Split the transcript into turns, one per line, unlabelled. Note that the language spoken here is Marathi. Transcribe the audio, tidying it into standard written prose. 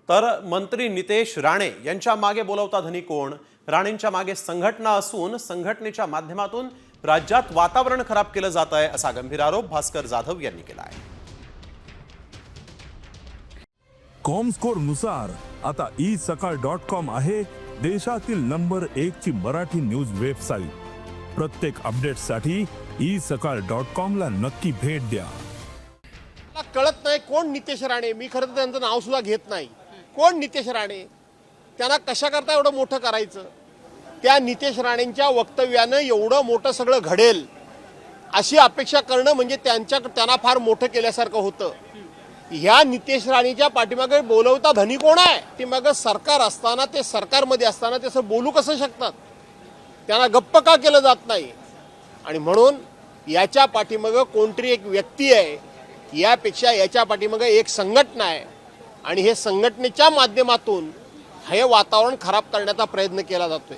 तर मंत्री नितेश राणे यांच्या मागे बोलवता धनी कोण? राणेंच्या मागे संघटना असून संघटनेच्या माध्यमातून राज्यात वातावरण खराब केलं जात आहे असा गंभीर आरोप भास्कर जाधव यांनी केला आहे.
कॉमस्कोर नुसार आता isakal.com आहे देशातील नंबर 1 ची मराठी न्यूज वेबसाईट. प्रत्येक अपडेटसाठी isakal.com ला नक्की भेट द्या.
मला कळत नाही कोण नितेश राणे. मी खरं तर त्यांचं नाव सुद्धा घेत नाही. कोण नितेश राणे? त्यांना कशा करता एवढं मोठं करायचं? त्या नितेश राणेंच्या वक्तव्यानं एवढं मोठं सगळं घडेल अशी अपेक्षा करणं म्हणजे त्यांना फार मोठं केल्यासारखं होतं. ह्या नितेश राणेच्या पाठीमागे बोलवता धनी कोण आहे? ते मग सरकार असताना, ते सरकारमध्ये असताना ते असं बोलू कसं शकतात? त्यांना गप्प का केलं जात नाही? आणि म्हणून याच्या पाठीमागे कोणतरी एक व्यक्ती आहे, यापेक्षा याच्या पाठीमागे एक संघटना आहे आणि हे संघटनेच्या माध्यमातून हे वातावरण खराब करण्याचा प्रयत्न केला जातोय.